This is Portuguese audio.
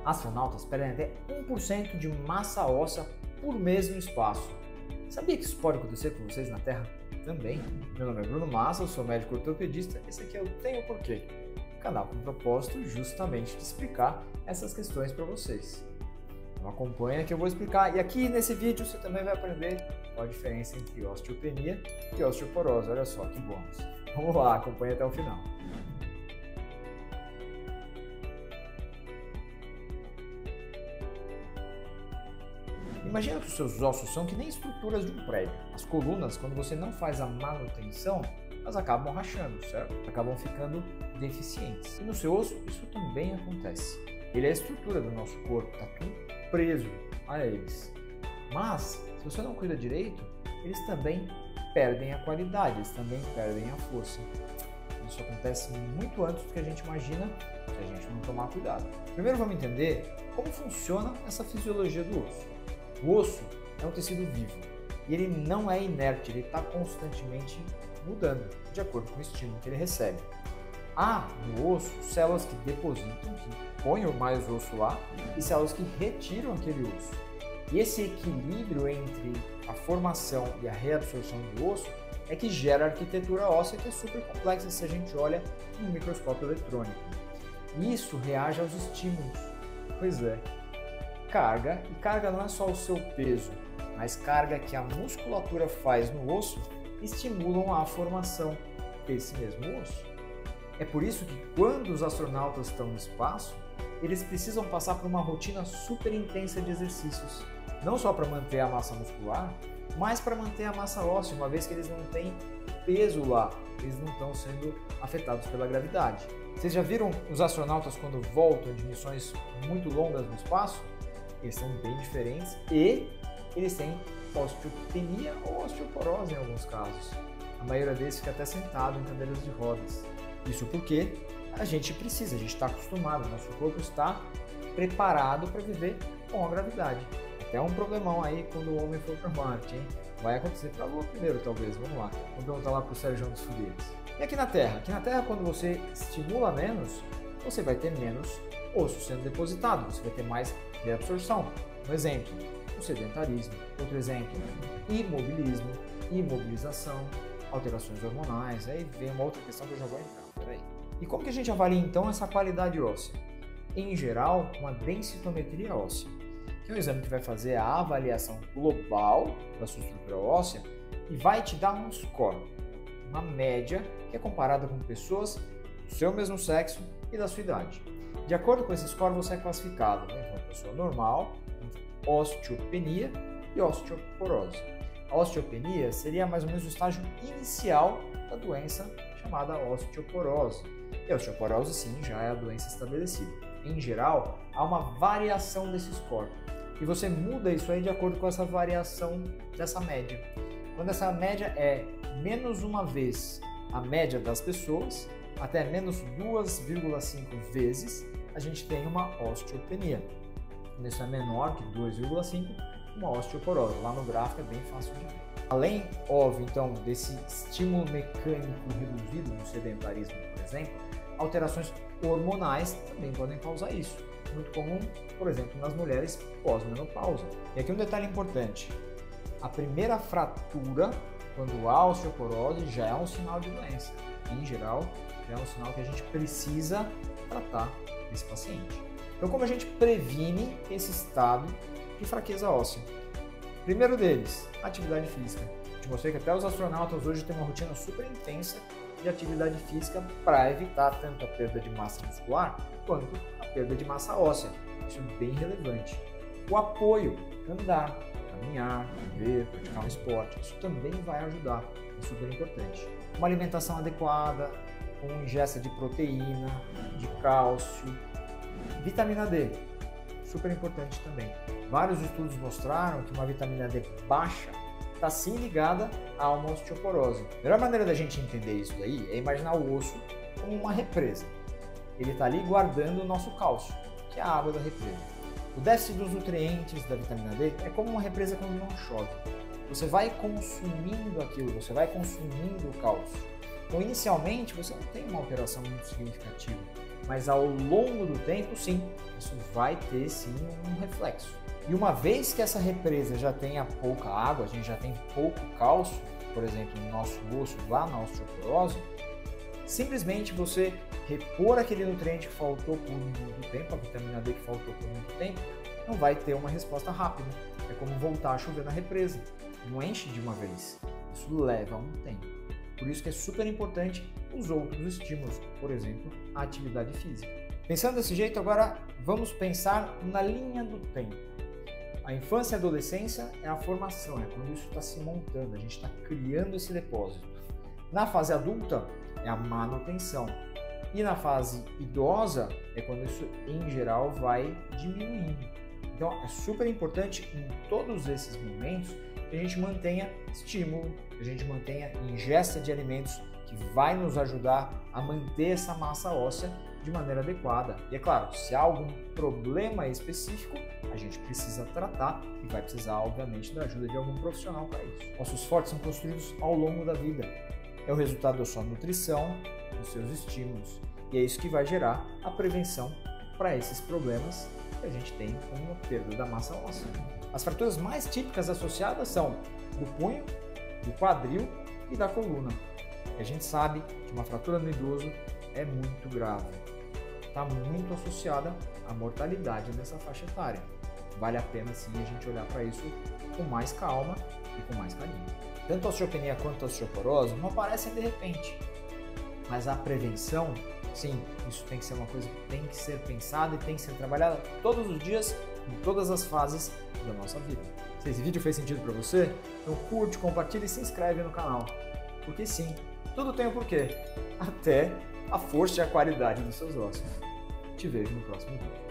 Astronautas perdem até 1% de massa óssea por mês no espaço. Sabia que isso pode acontecer com vocês na Terra também? Meu nome é Bruno Massa, eu sou médico ortopedista, esse aqui é o Tenho Porquê, canal com o propósito justamente de explicar essas questões para vocês. Então acompanha que eu vou explicar, e aqui nesse vídeo você também vai aprender qual a diferença entre osteopenia e osteoporose. Olha só que bônus. Vamos lá, acompanha até o final. Imagina que os seus ossos são que nem estruturas de um prédio. As colunas, quando você não faz a manutenção, elas acabam rachando, certo? Acabam ficando deficientes. E no seu osso, isso também acontece. Ele é a estrutura do nosso corpo, está tudo preso a eles. Mas, se você não cuida direito, eles também perdem a qualidade, eles também perdem a força. Isso acontece muito antes do que a gente imagina se a gente não tomar cuidado. Primeiro vamos entender como funciona essa fisiologia do osso. O osso é um tecido vivo e ele não é inerte, ele está constantemente mudando de acordo com o estímulo que ele recebe. Há no osso células que depositam, que põem mais osso lá, e células que retiram aquele osso. E esse equilíbrio entre a formação e a reabsorção do osso é que gera a arquitetura óssea, que é super complexa se a gente olha no microscópio eletrônico. Isso reage aos estímulos. Pois é. Carga, e carga não é só o seu peso, mas carga que a musculatura faz no osso estimulam a formação desse mesmo osso. É por isso que quando os astronautas estão no espaço, eles precisam passar por uma rotina super intensa de exercícios, não só para manter a massa muscular, mas para manter a massa óssea, uma vez que eles não têm peso lá, eles não estão sendo afetados pela gravidade. Vocês já viram os astronautas quando voltam de missões muito longas no espaço? Eles são bem diferentes e eles têm osteopenia ou osteoporose em alguns casos. A maioria deles fica até sentado em cadeiras de rodas. Isso porque a gente está acostumado, nosso corpo está preparado para viver com a gravidade. Até um problemão aí quando o homem for para Marte, hein? Vai acontecer para a Lua primeiro, talvez. Vamos lá. Vamos perguntar lá para o Sérgio dos Foguetes. E aqui na Terra? Aqui na Terra, quando você estimula menos, você vai ter menos osso sendo depositado, você vai ter mais reabsorção. Um exemplo, o sedentarismo. Outro exemplo, imobilismo, imobilização, alterações hormonais. Aí vem uma outra questão que eu já vou entrar. Peraí. E como que a gente avalia então essa qualidade óssea? Em geral, uma densitometria óssea, que é um exame que vai fazer a avaliação global da sua estrutura óssea e vai te dar um score, uma média que é comparada com pessoas do seu mesmo sexo e da sua idade. De acordo com esse score, você é classificado, né? Uma pessoa normal, osteopenia e osteoporose. A osteopenia seria mais ou menos o estágio inicial da doença chamada osteoporose. E a osteoporose, sim, já é a doença estabelecida. Em geral, há uma variação desse score. E você muda isso aí de acordo com essa variação dessa média. Quando essa média é menos uma vez a média das pessoas, até menos 2,5 vezes, a gente tem uma osteopenia. Quando isso é menor que 2,5, uma osteoporose. Lá no gráfico é bem fácil de ver. Além, óbvio, então, desse estímulo mecânico reduzido no sedentarismo, por exemplo, alterações hormonais também podem causar isso. Muito comum, por exemplo, nas mulheres pós-menopausa. E aqui um detalhe importante. A primeira fratura, quando há osteoporose, já é um sinal de doença. Em geral, já é um sinal que a gente precisa tratar esse paciente. Então, como a gente previne esse estado de fraqueza óssea? Primeiro deles, atividade física. Eu te mostrei que até os astronautas hoje têm uma rotina super intensa de atividade física para evitar tanto a perda de massa muscular quanto a perda de massa óssea. Isso é bem relevante. O apoio, andar, caminhar, correr, praticar um esporte, isso também vai ajudar, é super importante. Uma alimentação adequada, com ingesta de proteína, de cálcio, vitamina D, super importante também. Vários estudos mostraram que uma vitamina D baixa está sim ligada a uma osteoporose. A melhor maneira da gente entender isso daí é imaginar o osso como uma represa. Ele está ali guardando o nosso cálcio, que é a água da represa. O déficit dos nutrientes da vitamina D é como uma represa quando não chove. Você vai consumindo aquilo, você vai consumindo o cálcio. Então, inicialmente, você não tem uma alteração muito significativa. mas ao longo do tempo, sim, isso vai ter sim um reflexo. E uma vez que essa represa já tenha pouca água, a gente já tem pouco cálcio, por exemplo, no nosso osso, lá na osteoporose, simplesmente você repor aquele nutriente que faltou por muito tempo, a vitamina D que faltou por muito tempo, não vai ter uma resposta rápida. É como voltar a chover na represa. Não enche de uma vez. Isso leva um tempo. Por isso que é super importante os outros estímulos, por exemplo, a atividade física. Pensando desse jeito, agora vamos pensar na linha do tempo. A infância e a adolescência é a formação, é quando isso está se montando, a gente está criando esse depósito. Na fase adulta é a manutenção. E na fase idosa é quando isso, em geral, vai diminuindo. Então, é super importante em todos esses momentos que a gente mantenha estímulo, que a gente mantenha ingesta de alimentos que vai nos ajudar a manter essa massa óssea de maneira adequada. E é claro, se há algum problema específico, a gente precisa tratar e vai precisar, obviamente, da ajuda de algum profissional para isso. Ossos fortes são construídos ao longo da vida. É o resultado da sua nutrição, dos seus estímulos. E é isso que vai gerar a prevenção para esses problemas que a gente tem com a perda da massa óssea. As fraturas mais típicas associadas são do punho, do quadril e da coluna. E a gente sabe que uma fratura no idoso é muito grave. Está muito associada à mortalidade nessa faixa etária. Vale a pena sim a gente olhar para isso com mais calma e com mais carinho. Tanto a osteopenia quanto a osteoporose não aparecem de repente, mas a prevenção, sim, isso tem que ser uma coisa que tem que ser pensada e tem que ser trabalhada todos os dias, em todas as fases da nossa vida. Se esse vídeo fez sentido para você, então curte, compartilha e se inscreve no canal. Porque sim, tudo tem um porquê, até a força e a qualidade dos seus ossos. Te vejo no próximo vídeo.